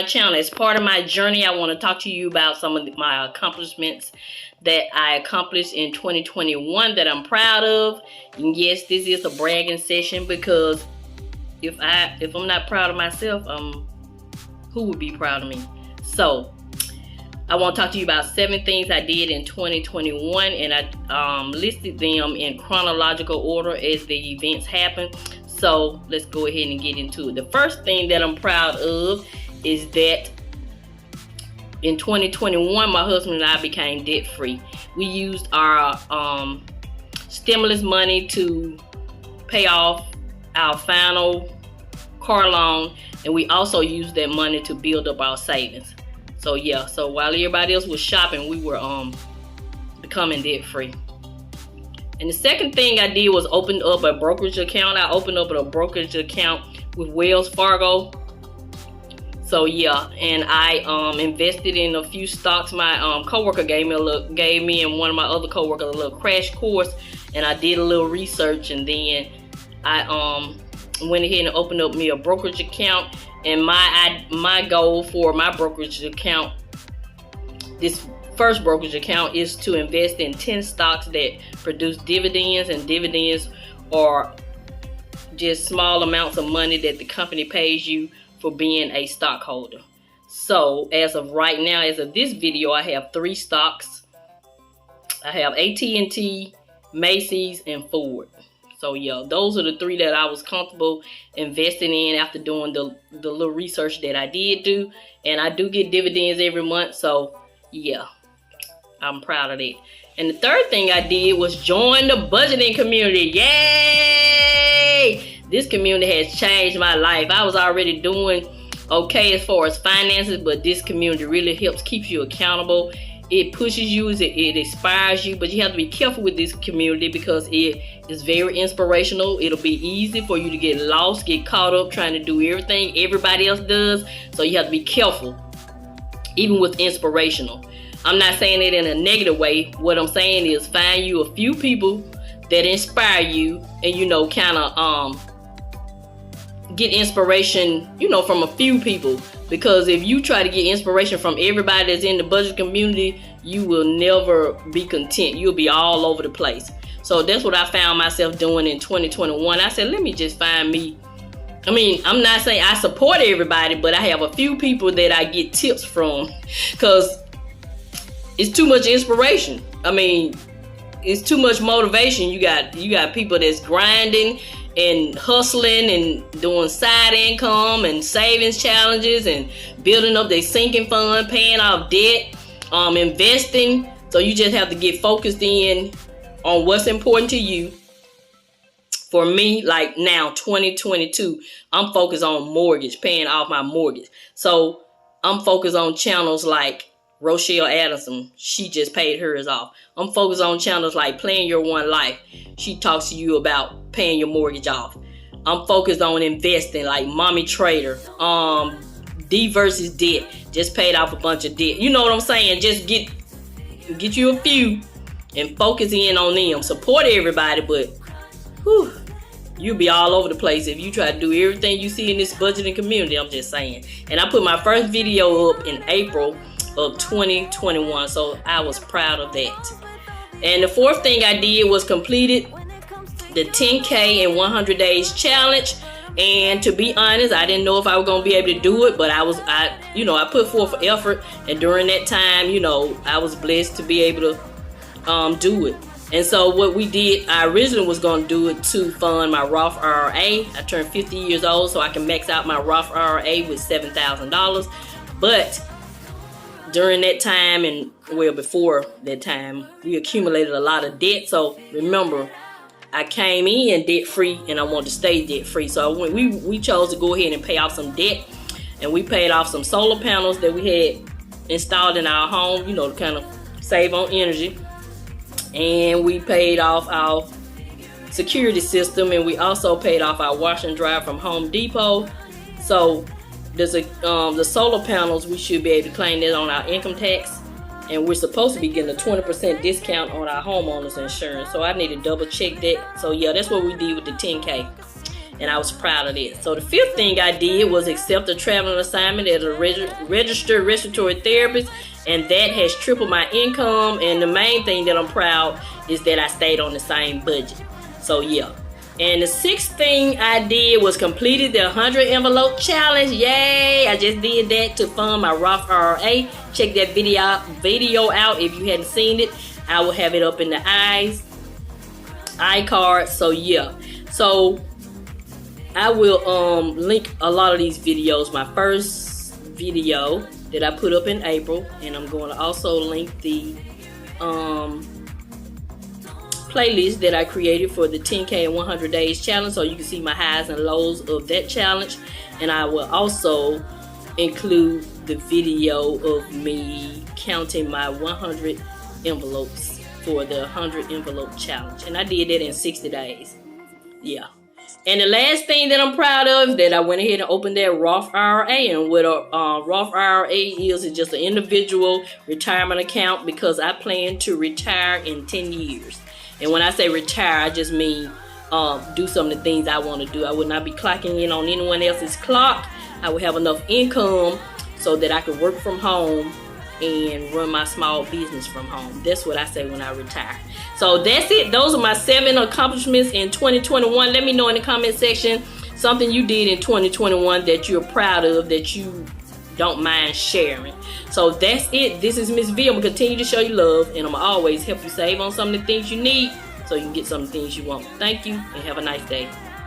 channel. As part of my journey, I want to talk to you about some of my accomplishments that I accomplished in 2021 that I'm proud of. And yes, this is a bragging session, because if I'm not proud of myself, who would be proud of me? So I want to talk to you about 7 things I did in 2021, and I listed them in chronological order as the events happened. So let's go ahead and get into it. The first thing that I'm proud of is that in 2021, my husband and I became debt free. We used our stimulus money to pay off our final car loan, and we also used that money to build up our savings. So yeah, so while everybody else was shopping, we were becoming debt free. And the second thing I did was open up a brokerage account. I opened up a brokerage account with Wells Fargo. So yeah, and I invested in a few stocks. My coworker gave me and one of my other coworkers a little crash course, and I did a little research, and then I went ahead and opened up me a brokerage account. And my goal for my brokerage account, this first brokerage account, is to invest in 10 stocks that produce dividends, and dividends are just small amounts of money that the company pays you for being a stockholder. So as of right now, as of this video, I have 3 stocks. I have AT&T, Macy's, and Ford. So yeah, those are the 3 that I was comfortable investing in after doing the little research that I did do. And I do get dividends every month, so yeah, I'm proud of that. And the third thing I did was join the budgeting community. Yay! This community has changed my life. I was already doing okay as far as finances, but this community really helps keep you accountable. It pushes you, it inspires you, but you have to be careful with this community because it is very inspirational. It'll be easy for you to get lost, get caught up trying to do everything everybody else does. So you have to be careful, even with inspirational. I'm not saying it in a negative way. What I'm saying is find you a few people that inspire you, and kind of get inspiration, from a few people. Because if you try to get inspiration from everybody that's in the budget community, you will never be content. You'll be all over the place. So that's what I found myself doing in 2021. I said, let me just find me. I'm not saying I support everybody, but I have a few people that I get tips from, because it's too much inspiration. It's too much motivation. You got people that's grinding and hustling and doing side income and savings challenges and building up their sinking fund, paying off debt, investing. So you just have to get focused in on what's important to you. For me, like now, 2022, I'm focused on mortgage, paying off my mortgage. So I'm focused on channels like Rochelle Addison. She just paid hers off. I'm focused on channels like Playing Your One Life. She talks to you about paying your mortgage off. I'm focused on investing like Mommy Trader. D versus debt. Just paid off a bunch of debt. You know what I'm saying? Just get you a few and focus in on them. Support everybody, but you'll be all over the place if you try to do everything you see in this budgeting community. I'm just saying. And I put my first video up in April of 2021, so I was proud of that. And the fourth thing I did was completed the 10K in 100 days challenge. And to be honest, I didn't know if I was gonna be able to do it, but I put forth effort, and during that time, I was blessed to be able to do it. And so what we did, I originally was gonna do it to fund my Roth IRA. I turned 50 years old, so I can max out my Roth IRA with $7,000. But during that time, and before that time, we accumulated a lot of debt. So remember, I came in debt free, and I wanted to stay debt free. So we chose to go ahead and pay off some debt, and we paid off some solar panels that we had installed in our home, to kind of save on energy. And we paid off our security system, and we also paid off our wash and dry from Home Depot. So the solar panels, we should be able to claim that on our income tax, and we're supposed to be getting a 20% discount on our homeowners insurance. So I need to double check that. So yeah, that's what we did with the 10K. and I was proud of that. So the fifth thing I did was accept a traveling assignment as a registered respiratory therapist, and that has tripled my income. And the main thing that I'm proud is that I stayed on the same budget. So yeah. And the sixth thing I did was completed the 100 envelope challenge. Yay! I just did that to fund my Roth IRA. Check that video out if you hadn't seen it. I will have it up in the iCard. So yeah. So I will link a lot of these videos. My first video that I put up in April, and I'm going to also link the playlist that I created for the 10K in 100 days challenge, so you can see my highs and lows of that challenge. And I will also include the video of me counting my 100 envelopes for the 100 envelope challenge, and I did that in 60 days. Yeah. And the last thing that I'm proud of is that I went ahead and opened that Roth IRA. And what a Roth IRA is just an individual retirement account, because I plan to retire in 10 years. And when I say retire, I just mean do some of the things I want to do. I would not be clocking in on anyone else's clock. I would have enough income so that I could work from home and run my small business from home. That's what I say when I retire. So that's it. Those are my 7 accomplishments in 2021. Let me know in the comment section something you did in 2021 that you're proud of, that you don't mind sharing. So that's it. This is Mrs Vee. I'm gonna continue to show you love, and I'm gonna always help you save on some of the things you need so you can get some of the things you want. Thank you, and have a nice day.